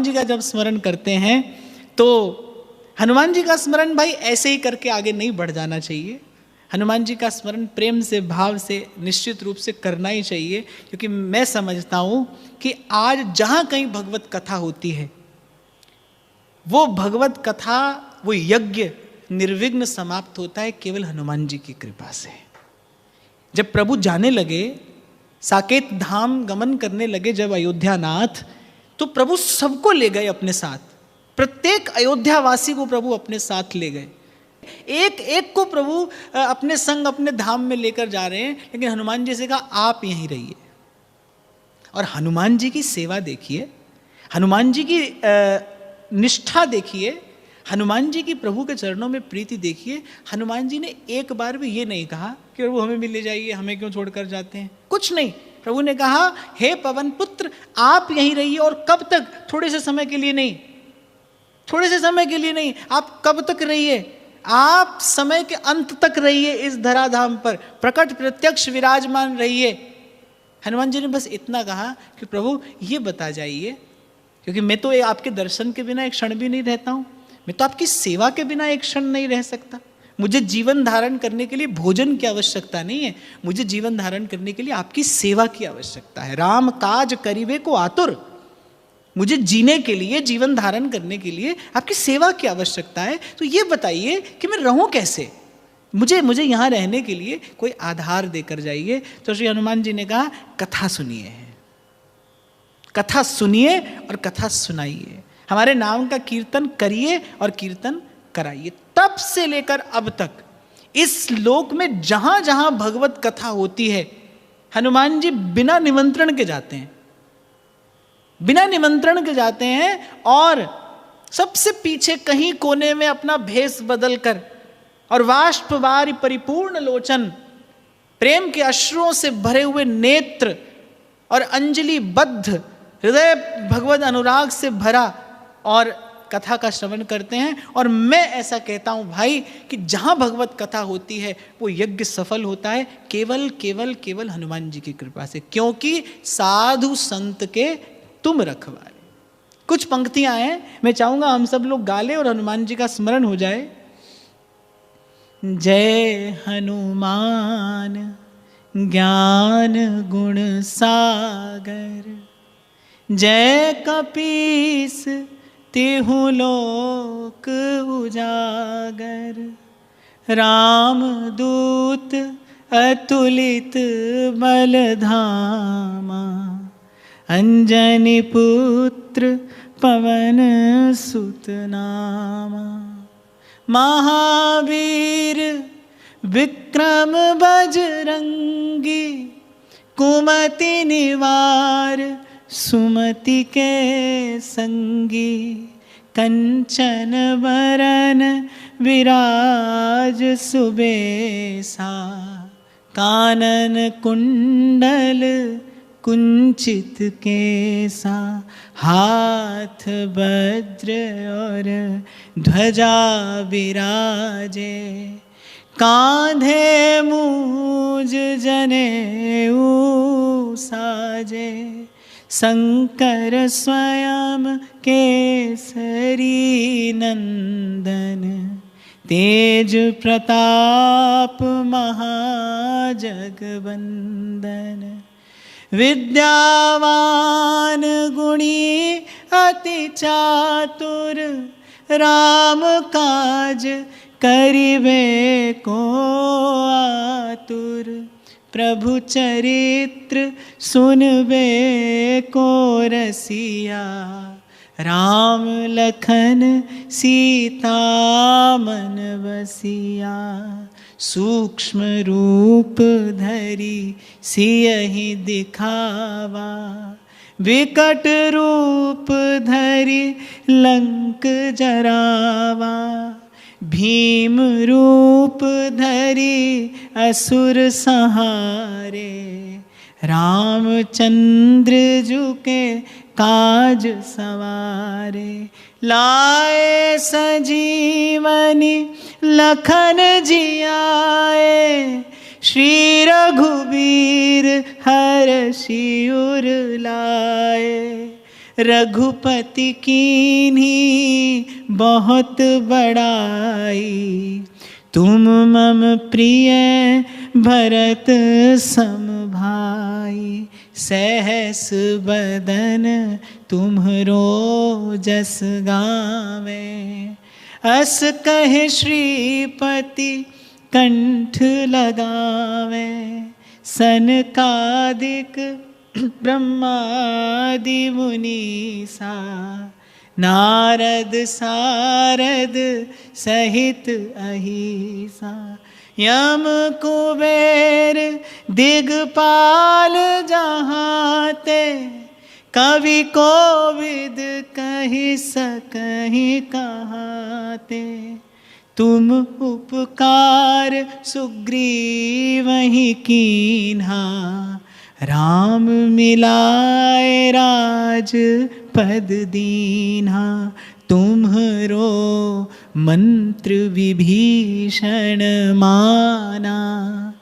जी का जब स्मरण करते हैं तो हनुमान जी का स्मरण भाई ऐसे ही करके आगे नहीं बढ़ जाना चाहिए। हनुमान जी का स्मरण प्रेम से, भाव से निश्चित रूप से करना ही चाहिए, क्योंकि मैं समझता हूं कि आज जहां कहीं भगवत कथा होती है, वो भगवत कथा, वो यज्ञ निर्विघ्न समाप्त होता है केवल हनुमान जी की कृपा से। जब प्रभु जाने लगे, साकेत धाम गमन करने लगे जब अयोध्यानाथ, तो प्रभु सबको ले गए अपने साथ। प्रत्येक अयोध्यावासी को प्रभु अपने साथ ले गए। एक एक को प्रभु अपने संग अपने धाम में लेकर जा रहे हैं, लेकिन हनुमान जी से कहा आप यहीं रहिए। और हनुमान जी की सेवा देखिए, हनुमान जी की निष्ठा देखिए, हनुमान जी की प्रभु के चरणों में प्रीति देखिए। हनुमान जी ने एक बार भी ये नहीं कहा कि प्रभु हमें भी ले जाइए, हमें क्यों छोड़कर जाते हैं, कुछ नहीं। प्रभु ने कहा हे पवन पुत्र आप यहीं रहिए। और कब तक? थोड़े से समय के लिए नहीं, थोड़े से समय के लिए नहीं, आप कब तक रहिए? आप समय के अंत तक रहिए, इस धराधाम पर प्रकट प्रत्यक्ष विराजमान रहिए। हनुमान जी ने बस इतना कहा कि प्रभु ये बता जाइए, क्योंकि मैं तो आपके दर्शन के बिना एक क्षण भी नहीं रहता हूं, मैं तो आपकी सेवा के बिना एक क्षण नहीं रह सकता। मुझे जीवन धारण करने के लिए भोजन की आवश्यकता नहीं है, मुझे जीवन धारण करने के लिए आपकी सेवा की आवश्यकता है। राम काज करीबे को आतुर, मुझे जीने के लिए, जीवन धारण करने के लिए आपकी सेवा की आवश्यकता है। तो ये बताइए कि मैं रहूं कैसे, मुझे यहाँ रहने के लिए कोई आधार देकर जाइए। तो श्री हनुमान जी ने कहा कथा सुनिए, कथा सुनिए और कथा सुनाइए, हमारे नाम का कीर्तन करिए और कीर्तन कराइए। तब से लेकर अब तक इस लोक में जहां जहां भगवत कथा होती है, हनुमान जी बिना निमंत्रण के जाते हैं, बिना निमंत्रण के जाते हैं, और सबसे पीछे कहीं कोने में अपना भेष बदल कर और वाष्पवारि परिपूर्ण लोचन, प्रेम के अश्रुओं से भरे हुए नेत्र और अंजलि बद्ध हृदय भगवत अनुराग से भरा, और कथा का श्रवण करते हैं। और मैं ऐसा कहता हूं भाई कि जहां भगवत कथा होती है वो यज्ञ सफल होता है केवल केवल केवल हनुमान जी की कृपा से, क्योंकि साधु संत के तुम रखवारे। कुछ पंक्तियां हैं, मैं चाहूंगा हम सब लोग गा ले और हनुमान जी का स्मरण हो जाए। जय हनुमान ज्ञान गुण सागर, जय कपीस तिहु लोक उजागर, राम दूत अतुलित बल धामा, अंजनी पुत्र पवन सुत नामा, महावीर विक्रम बजरंगी, कुमति निवार सुमति के संगी, कंचन वरन विराज सुबेसा, कानन कुंडल कुंचित केसा, हाथ वज्र और ध्वजा विराजे, कांधे मूज जनेऊ साजे, शंकर स्वयं केसरी नंदन, तेज प्रताप महाजगवंदन, विद्यावान गुणी अति चातुर, राम काज करिबे को आतुर, प्रभु चरित्र सुनबे को रसिया, राम लखन सीता मन बसिया, सूक्ष्म रूप धरि सियहि दिखावा, विकट रूप धरि लंक जरावा, भीम रूप धरि असुर संहारे, रामचंद्र जु के काज सवारे, लाए सजीवनी लखन जियाए, श्री रघुबीर हरषि उर लाए, रघुपति कीन्ही बहुत बड़ाई। तुम मम प्रिय भरत सम भाई। सहस बदन तुम्हरो जस गावे। अस कहे श्रीपति कंठ लगावे। सनकादिक ब्रह्मादि मुनीसा। नारद सारद सहित अहिसा। यम कुबेर दिगपाल जहाते। कवि कोविद कहि सकहि कहाते। तुम उपकार सुग्रीवहि कीन्हा। राम मिलाए राज पद दीन्हा। तुम्हरो मंत्र विभीषण माना।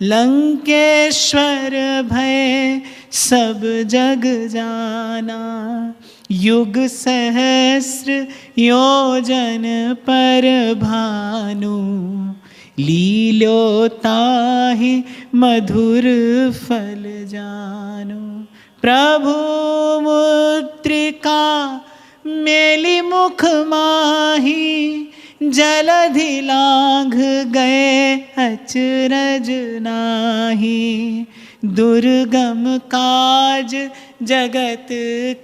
लंकेश्वर भय सब जग जाना। युग सहस्र योजन पर भानु। लील्यो ताहि मधुर फल जानु। प्रभु मुद्रिका मेली मुख माही। जलधि लांघ गए अचरज नाही। दुर्गम काज जगत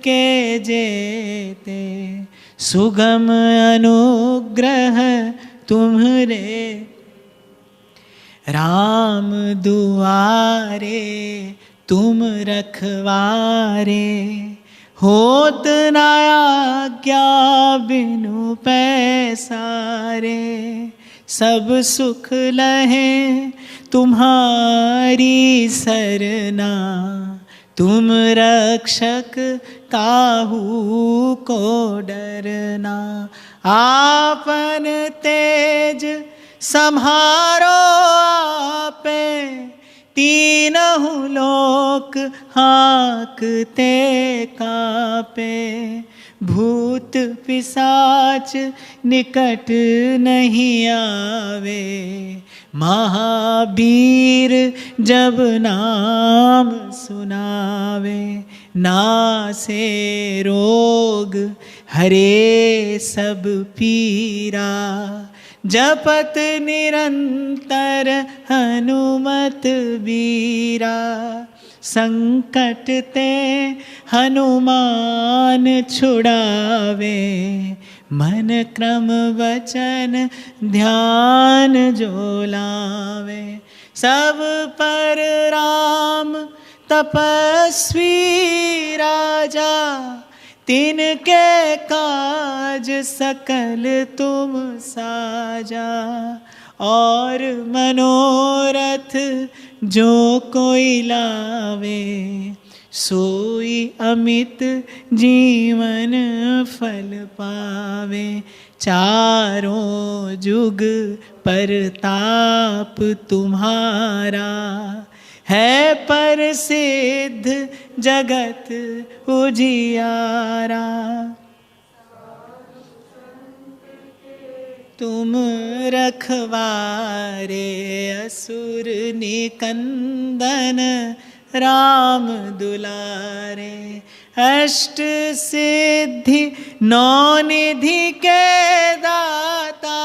के जेते। सुगम अनुग्रह तुम्हरे। राम दुआरे तुम रखवारे। होत न आज्ञा बिनु पैसारे। सब सुख लहे तुम्हारी सरना। तुम रक्षक काहू को डरना। आपन तेज सम्हारो आपे। तीनहु लोक हाँकते कापे। भूत पिशाच निकट नहीं आवे। महावीर जब नाम सुनावे। नासे रोग हरे सब पीरा। जपत निरंतर हनुमत बीरा। संकट ते हनुमान छुड़ावे। मन क्रम वचन ध्यान जो लावे। सब पर राम तपस्वी राजा। तिनके काज सकल तुम साजा। और मनोरथ जो कोई लावे। सोई अमित जीवन फल पावे। चारों जुग परताप तुम्हारा। है प्रसिद्ध जगत उजियारा। तुम रखवारे असुर निकंदन। राम दुलारे। अष्ट सिद्धि नौ निधि के दाता।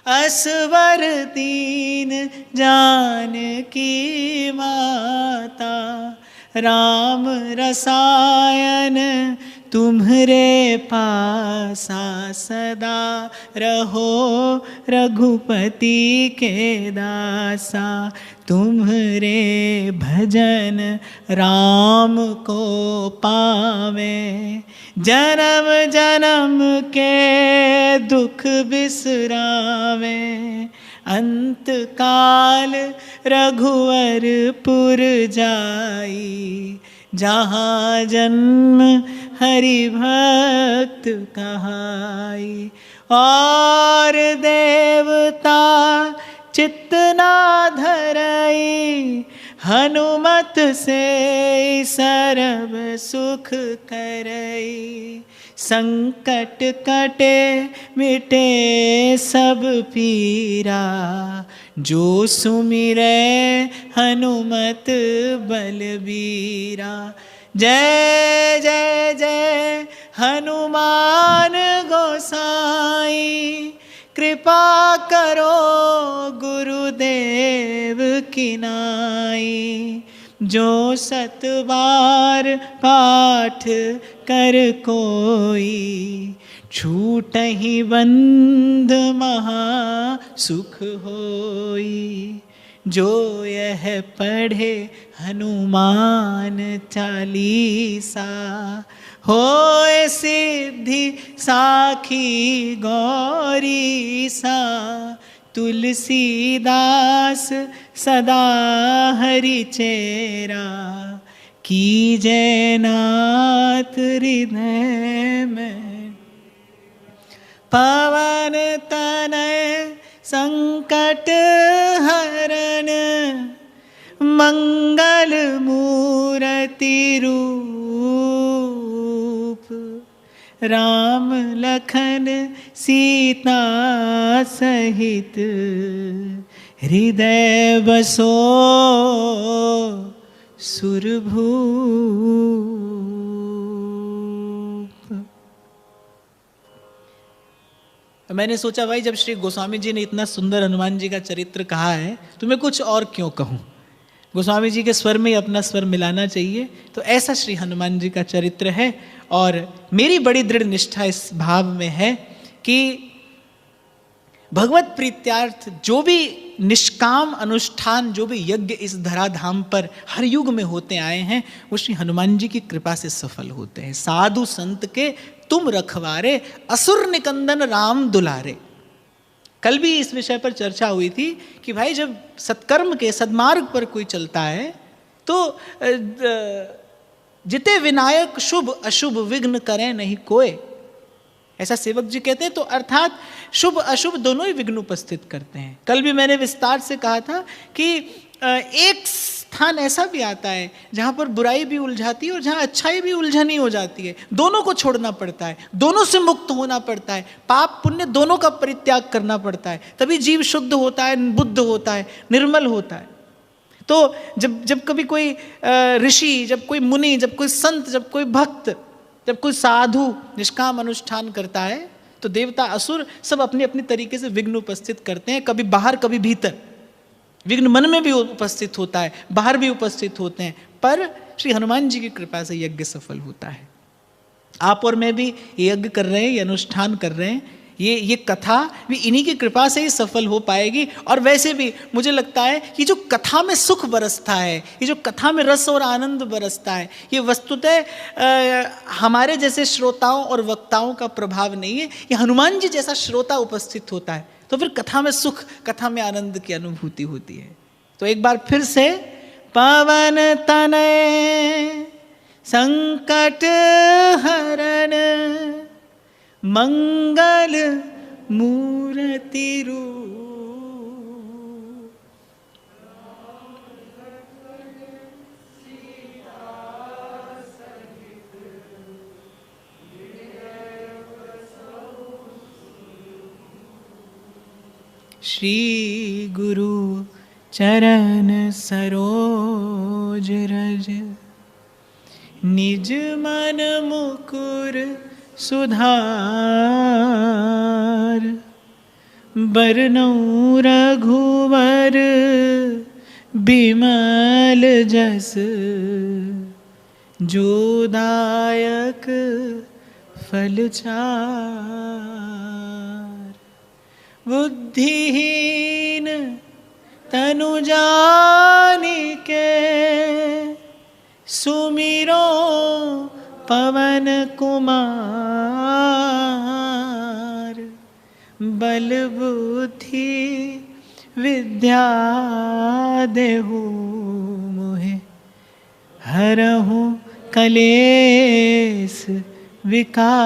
असवर दीन जानकी माता। राम रसायन तुम्हरे पासा। सदा रहो रघुपति के दासा। तुम्हरे भजन राम को पावे। जन्म जन्म के दुख बिसरावे। अंत काल रघुवरपुर जाई। जहाँ जन्म हरि भक्त कहाई। और देवता चित्त ना धरई। हनुमत से सर्व सुख करई, संकट कटे मिटे सब पीरा, जो सुमिरै हनुमत बलबीरा। जय जय जय हनुमान गोसाई, कृपा करो गुरुदेव की नाई। जो 7 बार पाठ कर कोई, छूटहि बंध महा सुख होई। जो यह पढ़े हनुमान चालीसा, होए सिद्धि साखी गौरी सा। तुलसीदास सदा हरि चेरा, कीजय नाथ हृदय में। पवन तनय संकट हरण, मंगल मूर्ति रूप। राम लखन सीता सहित, हृदय बसो सुरभूप। मैंने सोचा भाई जब श्री गोस्वामी जी ने इतना सुंदर हनुमान जी का चरित्र कहा है तो मैं कुछ और क्यों कहूँ। गोस्वामी जी के स्वर में अपना स्वर मिलाना चाहिए। तो ऐसा श्री हनुमान जी का चरित्र है और मेरी बड़ी दृढ़ निष्ठा इस भाव में है कि भगवत प्रीत्यार्थ जो भी निष्काम अनुष्ठान, जो भी यज्ञ इस धराधाम पर हर युग में होते आए हैं, वो श्री हनुमान जी की कृपा से सफल होते हैं। साधु संत के तुम रखवारे, असुर निकंदन राम दुलारे। कल भी इस विषय पर चर्चा हुई थी कि भाई जब सत्कर्म के सद्मार्ग पर कोई चलता है तो जिते विनायक शुभ अशुभ विघ्न करें नहीं कोय, ऐसा सेवक जी कहते हैं। तो अर्थात शुभ अशुभ दोनों ही विघ्न उपस्थित करते हैं। कल भी मैंने विस्तार से कहा था कि एक स्थान ऐसा भी आता है जहाँ पर बुराई भी उलझाती है और जहाँ अच्छाई भी उलझनी हो जाती है। दोनों को छोड़ना पड़ता है, दोनों से मुक्त होना पड़ता है, पाप पुण्य दोनों का परित्याग करना पड़ता है, तभी जीव शुद्ध होता है, बुद्ध होता है, निर्मल होता है। तो जब कभी कोई ऋषि, जब कोई मुनि, जब कोई संत, जब कोई भक्त, जब कोई साधु निष्काम अनुष्ठान करता है तो देवता असुर सब अपनी अपनी तरीके से विघ्न उपस्थित करते हैं। कभी बाहर कभी भीतर, विघ्न मन में भी उपस्थित होता है, बाहर भी उपस्थित होते हैं, पर श्री हनुमान जी की कृपा से यज्ञ सफल होता है। आप और मैं भी यज्ञ कर रहे हैं, ये अनुष्ठान कर रहे हैं, ये कथा भी इन्हीं की कृपा से ही सफल हो पाएगी। और वैसे भी मुझे लगता है कि जो कथा में सुख बरसता है, ये जो कथा में रस और आनंद बरसता है, ये वस्तुतः हमारे जैसे श्रोताओं और वक्ताओं का प्रभाव नहीं है। ये हनुमान जी जैसा श्रोता उपस्थित होता है तो फिर कथा में सुख, कथा में आनंद की अनुभूति होती है। तो एक बार फिर से पवन तनय संकट हरण, मंगल मूर्ति रूप। श्री गुरु चरण सरोज रज, निज मन मुकुर सुधार। बरनउँ रघुवर बिमल जस, जो दायक फल चार। बुद्धिहीन तनु जानिके, सुमिरो पवन कुमार। बल बुद्धि विद्या देहु मोहे, हरहु कलेस विकार।